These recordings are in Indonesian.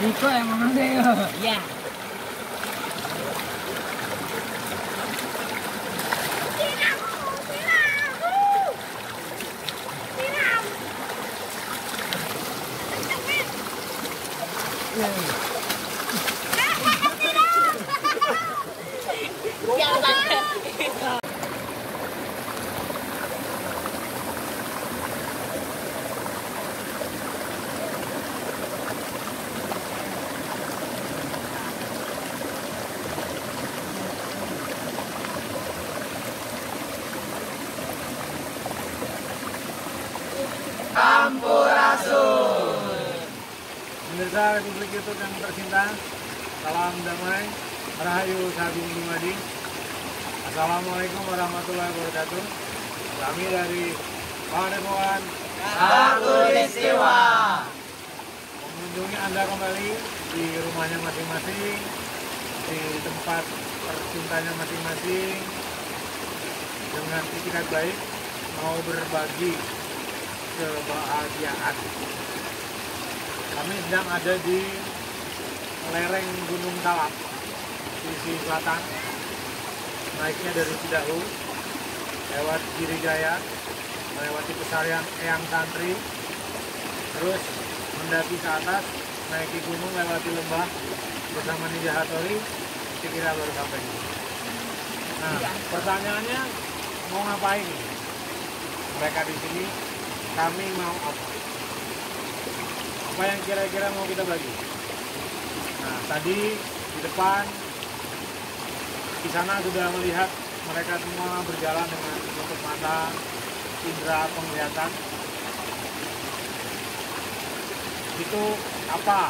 Niko yang menang. Iya. Sampurasun. Pemirsa Republik YouTube yang tercinta, salam damai, rahayu sagung dumadi. Assalamualaikum warahmatullahi wabarakatuh. Kami dari Padepokan Khatulistiwa mengunjungi Anda kembali di rumahnya masing-masing, di tempat tercintanya masing-masing, dengan itikat baik mau berbagi kebahagiaan. Kami sedang ada di lereng Gunung Talap, sisi selatan. Naiknya dari Cidahu, lewat Girijaya, melewati Pesarian Eyang Santri, terus mendaki ke atas, naiki gunung, lewati lembah bersama Ninja Hattori, kira baru sampai. Nah, pertanyaannya mau ngapain nih? Mereka di sini, kami mau apa? Apa yang kira-kira mau kita bagi? Nah, tadi di depan di sana sudah melihat mereka semua berjalan dengan tutup mata, indera penglihatan. Itu apa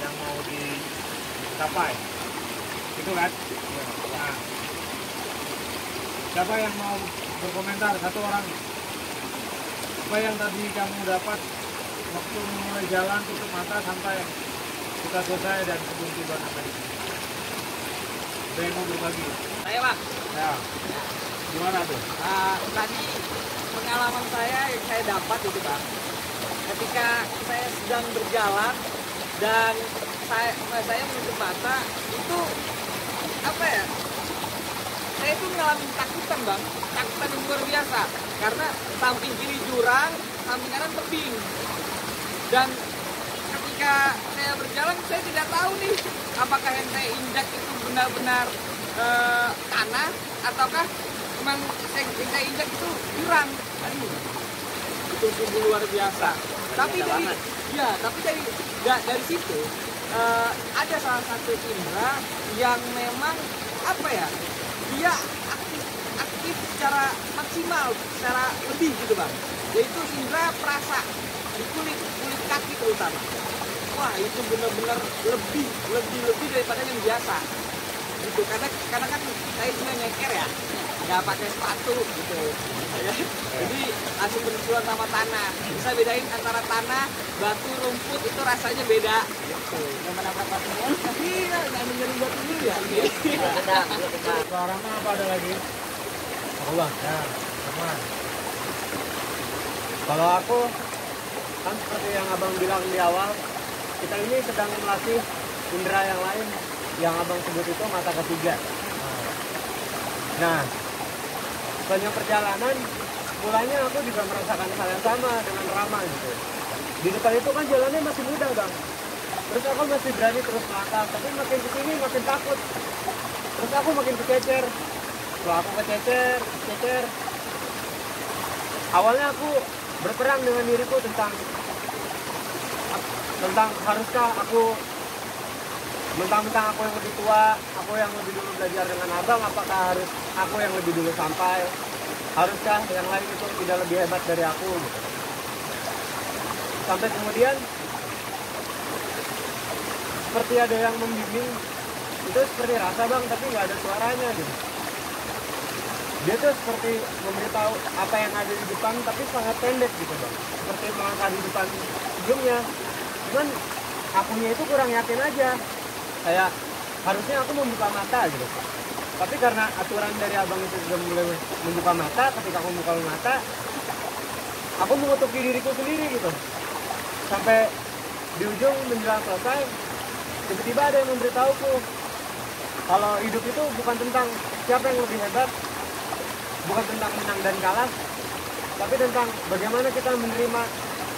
yang mau dicapai? Itu kan? Nah, siapa yang mau berkomentar? Satu orang. Apa yang tadi kamu dapat waktu mulai jalan tutup mata sampai kita selesai dan sebelum tiba sampai di sini? Saya mau berbagi. Saya Bang. Ya. Gimana tuh? Tadi pengalaman saya yang saya dapat itu Bang, ketika saya sedang berjalan dan saya menutup mata itu apa ya? Saya itu mengalami ketakutan Bang, ketakutan yang luar biasa karena samping kiri jurang, samping kanan tebing. Dan ketika saya berjalan saya tidak tahu nih apakah yang saya injak itu benar-benar tanah ataukah memang saya injak itu jurang. Aduh, itu sungguh luar biasa. Tapi dari situ ada salah satu indera yang memang apa ya, dia aktif secara maksimal, secara lebih gitu Bang, yaitu indera perasa di kulit kaki terutama. Wah, itu benar-benar lebih daripada yang biasa gitu, karena kan saya cuma nyeker ya, nggak pakai sepatu gitu ya. Jadi langsung bersentuhan sama tanah, bisa bedain antara tanah, batu, rumput, itu rasanya beda gitu. Nggak menabrak batunya, iya, nggak menyeru batu dulu ya. Suaranya apa ada lagi? Allah, ya, teman. Kalau aku kan seperti yang abang bilang di awal, kita ini sedang melatih indera yang lain, yang abang sebut itu mata ketiga. Nah, sepanjang perjalanan, mulanya aku juga merasakan hal yang sama dengan Rama gitu. Di depan itu kan jalannya masih mudah Bang. Terus aku masih berani terus melangkah, tapi makin kesini makin takut. Terus aku makin kececer. Setelah aku kececer. Awalnya aku berperang dengan diriku tentang haruskah aku mentang-mentang aku yang lebih tua, aku yang lebih dulu belajar dengan abang, apakah harus aku yang lebih dulu sampai? Haruskah yang lain itu tidak lebih hebat dari aku? Gitu. Sampai kemudian seperti ada yang membimbing, itu seperti rasa Bang, tapi nggak ada suaranya gitu. Dia tuh seperti memberitahu apa yang ada di depan, tapi sangat pendek gitu Bang. Seperti melangkah di depan sebelumnya. Cuman akunya itu kurang yakin aja. Kayak harusnya aku membuka mata gitu. Tapi karena aturan dari abang itu sudah mulai membuka mata, ketika aku membuka mata, aku mengutuki diriku sendiri gitu. Sampai di ujung menjelang selesai, tiba-tiba ada yang memberitahuku kalau hidup itu bukan tentang siapa yang lebih hebat, bukan tentang menang dan kalah, tapi tentang bagaimana kita menerima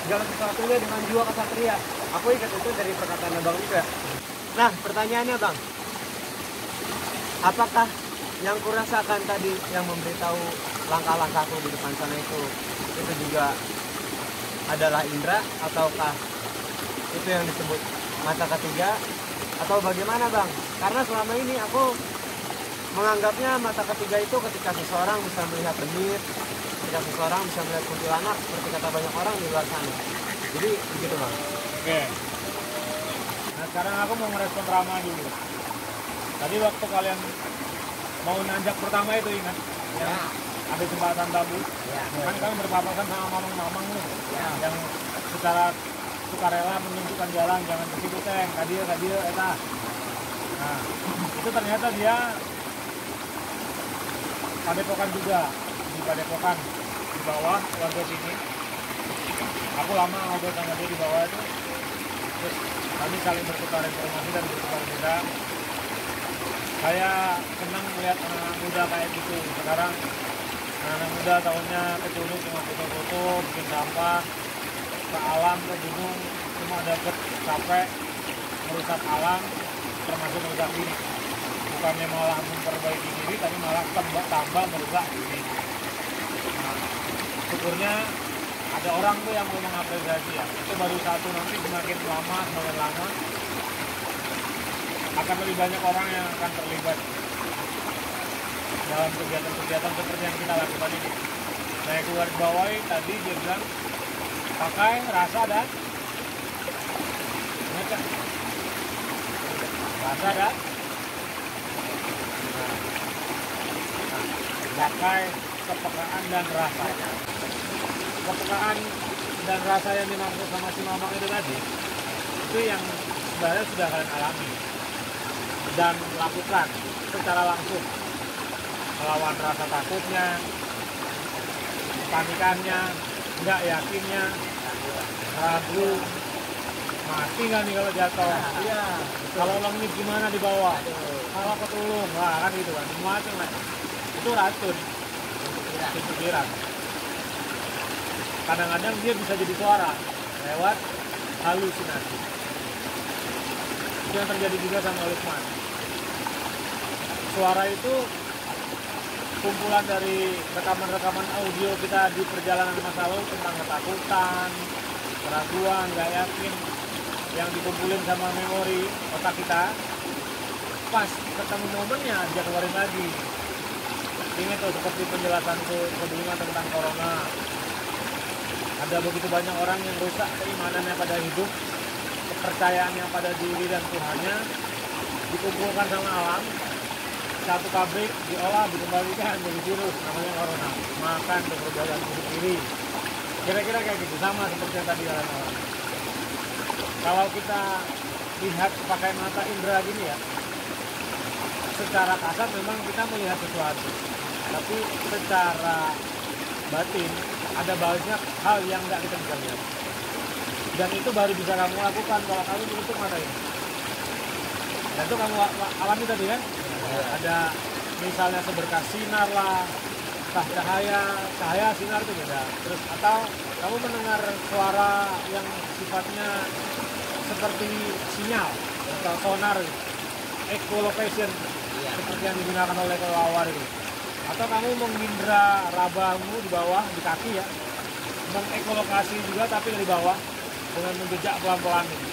segala sesuatunya dengan jiwa kesatria. Aku ingat itu dari perkataan Abang juga. Nah, pertanyaannya Bang, apakah yang kurasakan tadi yang memberitahu langkah-langkahku di depan sana itu juga adalah indera, ataukah itu yang disebut mata ketiga, atau bagaimana Bang? Karena selama ini aku menganggapnya mata ketiga itu ketika seseorang bisa melihat demit, ketika seseorang bisa melihat kuntilanak, seperti kata banyak orang di luar sana. Jadi begitu Bang. Oke. Nah sekarang aku mau merespon Rama dulu. Tadi waktu kalian mau nanjak pertama itu ingat? Ya. Ada jembatan bambu. Ya. Kan kalian berpapasan sama mamang-mamang nih. Ya. Yang secara sukarela menunjukkan jalan, jangan ke situ teng, kadia, eta. Nah, itu ternyata dia padepokan juga, di padepokan di bawah warga sini. Aku lama ngobrol sama dia di bawah itu, terus kami saling bertukar informasi dan bertukar beda. Saya senang melihat anak muda kayak gitu. Sekarang anak muda tahunnya ke Curug cuma foto-foto, bikin sampah, ke alam, ke gunung, cuma dapat capek, merusak alam, termasuk merusak diri. Bukannya malah memperbaiki diri, tapi malah tambah merusak diri. Nah, syukurnya ada orang tuh yang mau mengapresiasi ya. Itu baru satu, nanti semakin lama akan lebih banyak orang yang akan terlibat dalam kegiatan-kegiatan seperti yang kita lakukan ini. Saya keluar bawah tadi dia bilang pakai rasa dan rasa dan pakai kepekaan dan rasa. Kepekaan dan rasa yang dimaksud sama si mamang itu tadi, itu yang sebenarnya sudah kalian alami dan lakukan secara langsung, melawan rasa takutnya, panikannya, nggak yakinnya, ragu, mati nggak nih kalau jatuh, iya. Kalau lengit gimana di bawah, kalau ketulung, wah kan gitu kan, semua itu itu racun, itu pikiran. Kadang-kadang dia bisa jadi suara lewat halusinasi. Itu yang terjadi juga sama Lukman. Suara itu kumpulan dari rekaman-rekaman audio kita di perjalanan masa lalu tentang ketakutan, keraguan, nggak yakin, yang dikumpulin sama memori otak kita. Pas ketemu momennya dia keluarin lagi. Ingat tuh seperti penjelasanku sebelumnya tentang corona. Ada begitu banyak orang yang rusak keimanannya pada hidup, kepercayaannya pada diri dan Tuhannya, dikumpulkan sama alam, satu pabrik diolah, dikembalikan jadi virus namanya corona, makan untuk berbadan bunuh diri. Kira-kira kayak gitu, sama seperti yang tadi kalian alami. Kalau kita lihat pakai mata indera gini ya, secara kasar memang kita melihat sesuatu, tapi secara batin ada banyak hal yang nggak kita bisa lihat, dan itu baru bisa kamu lakukan kalau kamu menutup mata ini. Dan itu kamu alami tadi kan, ada misalnya seberkas sinar lah, entah cahaya sinar itu beda. Terus atau kamu mendengar suara yang sifatnya seperti sinyal atau sonar, echolocation, seperti yang digunakan oleh kelelawar itu. Atau kamu mengindra rabamu di bawah, di kaki ya, mengekolokasi juga tapi dari bawah dengan menjejak pelan-pelan ini.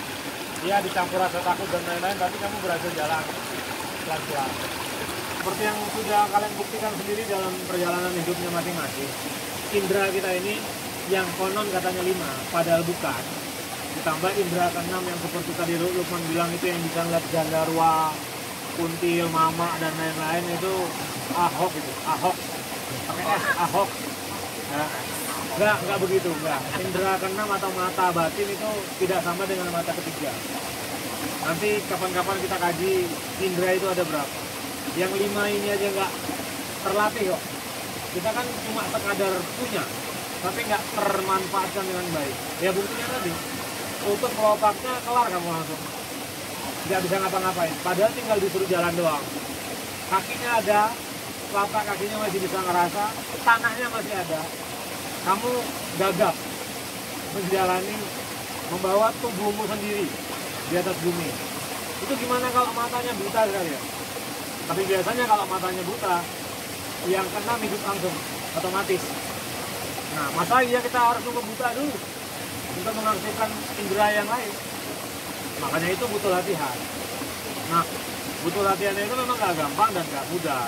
Dia dicampur rasa takut dan lain-lain, tapi kamu berhasil jalan pelan-pelan. Seperti yang sudah kalian buktikan sendiri dalam perjalanan hidupnya masing-masing. Indra kita ini yang konon katanya 5, padahal bukan. Ditambah indra ke-6 yang seperti tadi Lukman bilang itu yang bisa ngeliat gandarwa, kuntil, mama dan lain-lain, itu ahok itu, ahok pakai S, ahok ya. Enggak begitu, enggak. Indra ke-6 atau mata batin itu tidak sama dengan mata ketiga. Nanti kapan-kapan kita kaji indra itu ada berapa. Yang 5 ini aja enggak terlatih kok. Kita kan cuma sekadar punya, tapi enggak termanfaatkan dengan baik. Ya buktinya tadi, tutup kelopaknya kelar kamu langsung. nggak bisa ngapa-ngapain. Padahal tinggal disuruh jalan doang. Kakinya ada, telapak kakinya masih bisa ngerasa, tanahnya masih ada. Kamu gagap menjalani, membawa tubuhmu sendiri di atas bumi. Itu gimana kalau matanya buta sekali ya? Tapi biasanya kalau matanya buta, yang kena hidup langsung, otomatis. Nah, masa iya kita harus nunggu buta dulu untuk mengaktifkan indera yang lain? Makanya itu butuh latihan. Nah, butuh latihannya itu memang gak gampang dan gak mudah.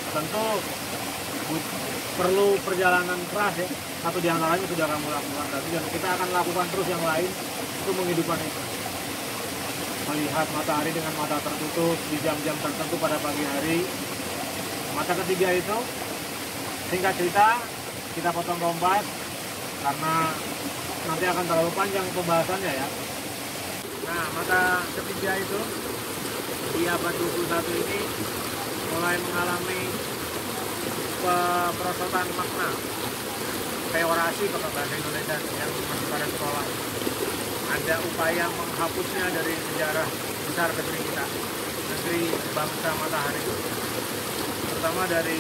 Tentu perlu perjalanan keras ya. Satu di antaranya sudah kamu lakukan tadi, dan kita akan lakukan terus yang lain untuk menghidupkan itu. Melihat matahari dengan mata tertutup di jam-jam tertentu pada pagi hari. Mata ketiga itu, singkat cerita, kita potong kompas karena nanti akan terlalu panjang pembahasannya ya. Nah, mata ketiga itu di abad 21 ini mulai mengalami perosotan makna, peorasi kalau bahasa Indonesia yang masih pada sekolah. Ada upaya menghapusnya dari sejarah besar negeri kita, negeri bangsa matahari, terutama dari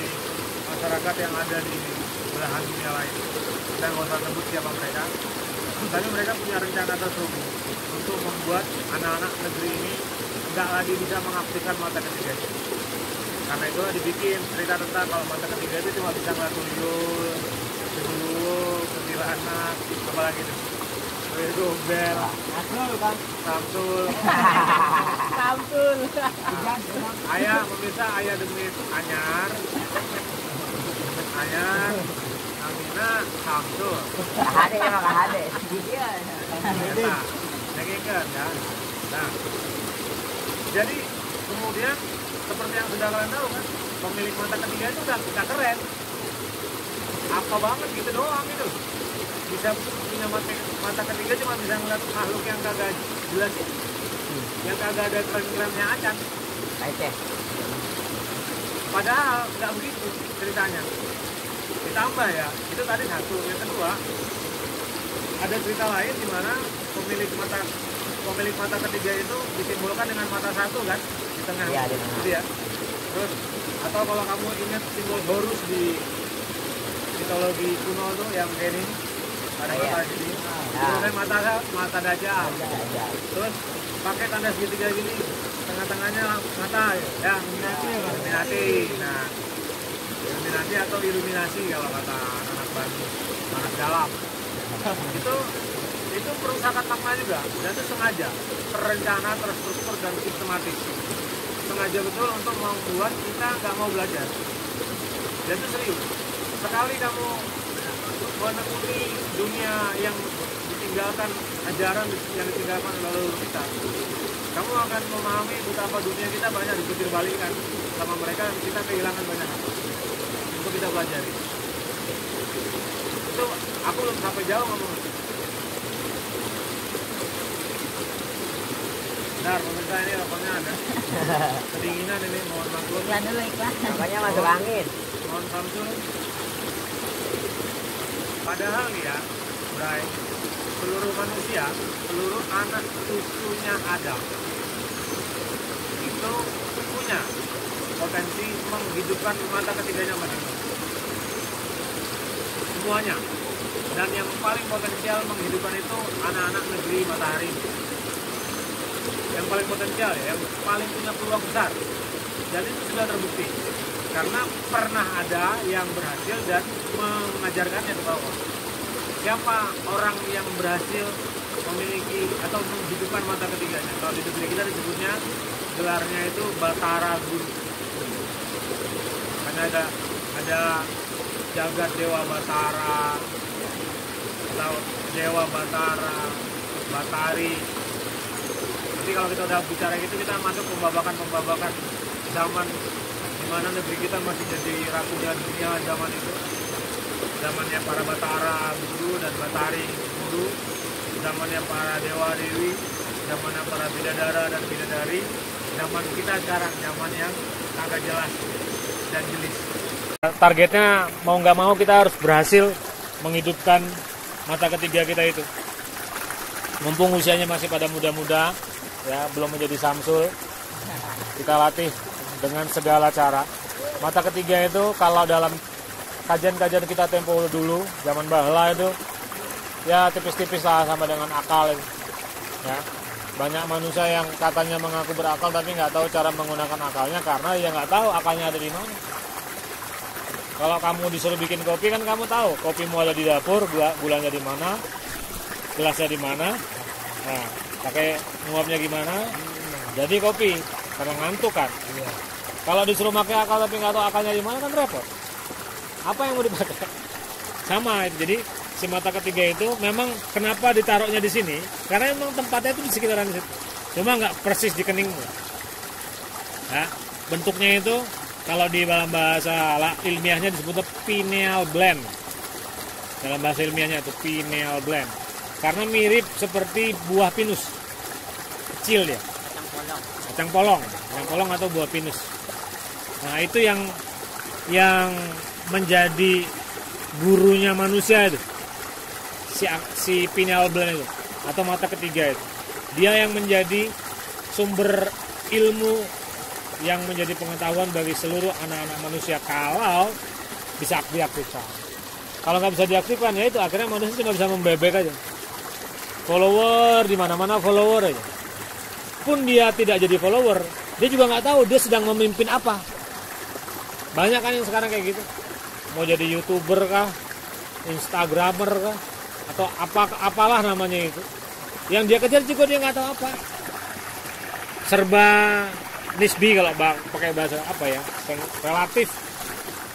masyarakat yang ada di belahan dunia lain. Kita nggak usah sebut siapa mereka, tapi mereka punya rencana terselubung untuk membuat anak-anak negeri ini nggak lagi bisa mengaktifkan mata ketiga itu. Karena itulah dibikin cerita tentang kalau mata ketiga itu cuma bisa ngeliat tuyul, tuyul, kuntilanak, apalagi itu. Gombel, Asul kan? Samsul. Samsul. Ayah pemirsa, ayah demit anyar, anyar, Amina, Samsul. Ada emang ada. Iya. Nah, nengekeun ya. Nah, jadi kemudian seperti yang sudah kalian tahu kan, pemilik mata ketiga itu udah kita keren. Apa banget gitu doang itu. Bisa punya mata ketiga cuma bisa ngeliat makhluk yang kagak jelas, yang kagak ada keren-kerennya acan. Oke. Padahal nggak begitu ceritanya. Ditambah ya, itu tadi satu. Yang kedua, ada cerita lain di mana pemilik mata ketiga itu disimbolkan dengan mata satu kan di tengah. Iya, di tengah. Gitu ya. Terus atau kalau kamu ingat simbol Horus di mitologi kuno tuh yang kayak ini, ada Iya. mata gini, Nah. terus mata Dajjal. Ada. Terus pakai tanda segitiga gini, tengah-tengahnya mata ya, Illuminati. Nah, Illuminati atau iluminasi kalau kata anak Bandung, anak dalam. itu perusakan makna juga, dan itu sengaja, terencana, terstruktur dan sistematis. Sengaja betul untuk membuat kita nggak mau belajar. Dan itu serius. Sekali kamu menekuni dunia yang ditinggalkan, ajaran yang ditinggalkan oleh leluhur kita, kamu akan memahami betapa dunia kita banyak dipikir balikan sama mereka, dan kita kehilangan banyak hal untuk kita pelajari. Itu aku belum sampai jauh ngomong. Bentar, pemirsa ini rokoknya ada kedinginan ini, mohon maklum. Iklan dulu iklan. Makanya masuk angin. Mohon Samsul. Padahal nih ya, Bray, seluruh manusia, seluruh anak cucunya Adam itu punya potensi menghidupkan mata ketiganya masing-masing. Semuanya. Dan yang paling potensial menghidupkan itu anak-anak negeri matahari. Yang paling potensial ya, yang paling punya peluang besar. Dan itu sudah terbukti. Karena pernah ada yang berhasil dan mengajarkannya ke bawah. Siapa orang yang berhasil memiliki atau menghidupkan mata ketiganya? Kalau di negeri kita disebutnya, gelarnya itu Batara Guru. Karena ada jagat Dewa Batara atau Dewa Batara, Batari. Nanti kalau kita udah bicara gitu, kita masuk pembabakan zaman dimana negeri kita masih jadi ratunya dunia zaman itu. Zamannya para Batara Guru dan Batari Guru, zamannya para Dewa Dewi, zamannya para bidadara dan bidadari, zaman kita sekarang zaman yang agak jelas dan jelis. Targetnya mau nggak mau kita harus berhasil menghidupkan mata ketiga kita itu. Mumpung usianya masih pada muda-muda, ya, belum menjadi Samsul. Kita latih dengan segala cara. Mata ketiga itu kalau dalam kajian-kajian kita tempo dulu, zaman baheula itu, ya tipis-tipis lah sama dengan akal. Ya. Banyak manusia yang katanya mengaku berakal tapi nggak tahu cara menggunakan akalnya karena ya nggak tahu akalnya ada di mana. Kalau kamu disuruh bikin kopi kan kamu tahu kopimu ada di dapur, gulanya di mana, gelasnya di mana, nah, pakai nguapnya gimana, jadi kopi karena ngantuk kan. Kalau disuruh pakai akal tapi nggak tahu akalnya di mana kan repot. Apa yang mau dipakai? Sama, jadi si mata ketiga itu memang kenapa ditaruhnya di sini? Karena memang tempatnya itu di sekitaran situ. Cuma nggak persis di keningmu. Nah, bentuknya itu kalau di dalam bahasa ilmiahnya disebutnya pineal gland. Dalam bahasa ilmiahnya itu pineal gland. Karena mirip seperti buah pinus. Kecil dia. Kacang polong. Kacang polong atau buah pinus. Nah, itu yang menjadi gurunya manusia itu. Si pineal gland itu atau mata ketiga itu. Dia yang menjadi sumber ilmu yang menjadi pengetahuan bagi seluruh anak-anak manusia kalau bisa diaktifkan. Kalau nggak bisa diaktifkan ya itu akhirnya manusia cuma bisa membebek aja. Follower di mana-mana follower aja. Pun dia tidak jadi follower, dia juga nggak tahu dia sedang memimpin apa. Banyak kan yang sekarang kayak gitu. Mau jadi YouTuber kah, Instagramer kah, atau apalah namanya itu. Yang dia kejar juga dia nggak tahu apa. Serba nisbi kalau pakai bahasa apa ya, relatif,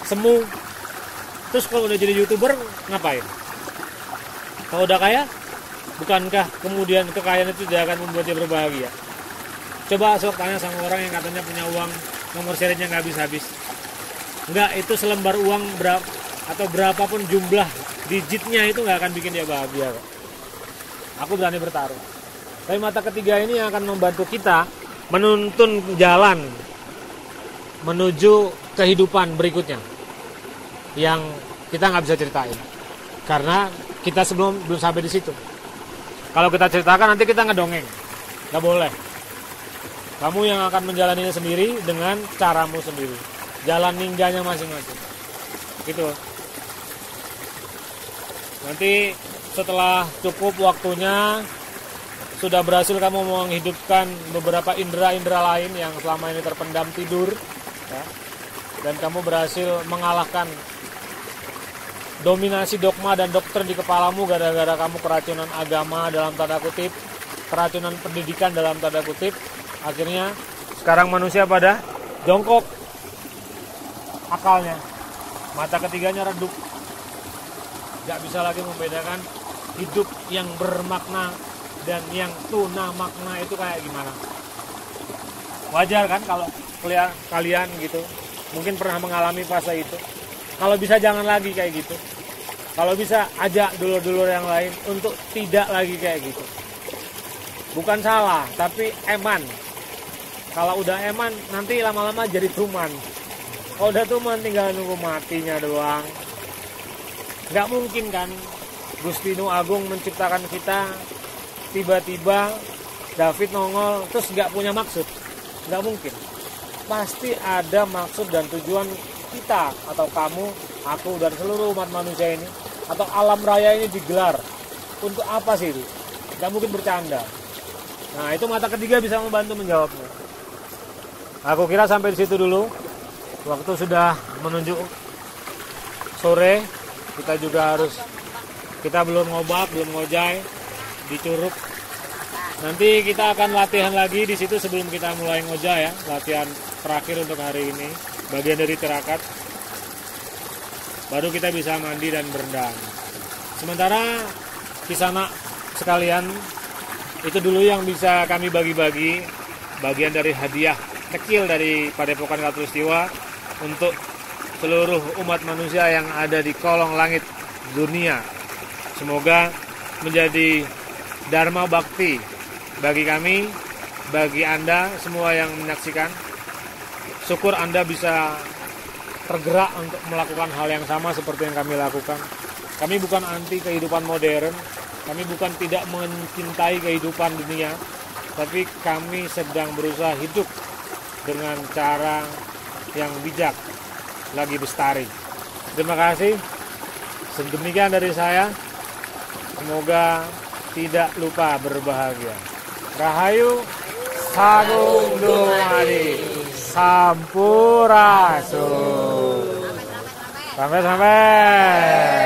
semu. Terus kalau udah jadi YouTuber ngapain? Kalau udah kaya, bukankah kemudian kekayaan itu tidak akan membuat dia berbahagia? Coba sok tanya sama orang yang katanya punya uang, nomor serinya nggak habis-habis. Enggak, itu selembar uang atau berapapun jumlah digitnya itu nggak akan bikin dia bahagia kok. Aku berani bertaruh. Tapi mata ketiga ini yang akan membantu kita menuntun jalan menuju kehidupan berikutnya yang kita nggak bisa ceritain karena kita belum sampai di situ. Kalau kita ceritakan nanti kita ngedongeng, nggak boleh. Kamu yang akan menjalaninya sendiri dengan caramu sendiri, jalan ninjanya masing-masing gitu. Nanti setelah cukup waktunya, sudah berhasil kamu menghidupkan beberapa indera-indera lain yang selama ini terpendam tidur, ya, dan kamu berhasil mengalahkan dominasi dogma dan doktrin di kepalamu gara-gara kamu keracunan agama dalam tanda kutip, keracunan pendidikan dalam tanda kutip. Akhirnya sekarang manusia pada jongkok, akalnya, mata ketiganya redup, gak bisa lagi membedakan hidup yang bermakna dan yang tuna makna itu kayak gimana. Wajar kan kalau kalian gitu mungkin pernah mengalami fase itu. Kalau bisa jangan lagi kayak gitu. Kalau bisa ajak dulur-dulur yang lain untuk tidak lagi kayak gitu. Bukan salah, tapi eman. Kalau udah eman nanti lama-lama jadi tuman. Kalau udah tuman tinggal nunggu matinya doang. Gak mungkin kan Gusti Nu Agung menciptakan kita tiba-tiba David nongol terus nggak punya maksud. Nggak mungkin. Pasti ada maksud dan tujuan kita atau kamu, aku dan seluruh umat manusia ini atau alam raya ini digelar untuk apa sih itu? Nggak mungkin bercanda. Nah, itu mata ketiga bisa membantu menjawabnya. Aku kira sampai di situ dulu. Waktu sudah menunjuk sore. Kita belum ngobak, belum ngojay di Curug. Nanti kita akan latihan lagi di situ sebelum kita mulai ngojay ya. Latihan terakhir untuk hari ini, bagian dari tirakat. Baru kita bisa mandi dan berendam. Sementara kisana sekalian, itu dulu yang bisa kami bagi-bagi, bagian dari hadiah kecil dari Padepokan Khatulistiwa untuk seluruh umat manusia yang ada di kolong langit dunia. Semoga menjadi dharma bakti bagi kami, bagi Anda semua yang menyaksikan. Syukur Anda bisa tergerak untuk melakukan hal yang sama seperti yang kami lakukan. Kami bukan anti kehidupan modern, kami bukan tidak mencintai kehidupan dunia, tapi kami sedang berusaha hidup dengan cara yang bijak, lagi bestari. Terima kasih. Sedemikian dari saya. Semoga tidak lupa berbahagia. Rahayu Sagung Dumadi Sampurasun. Sampai.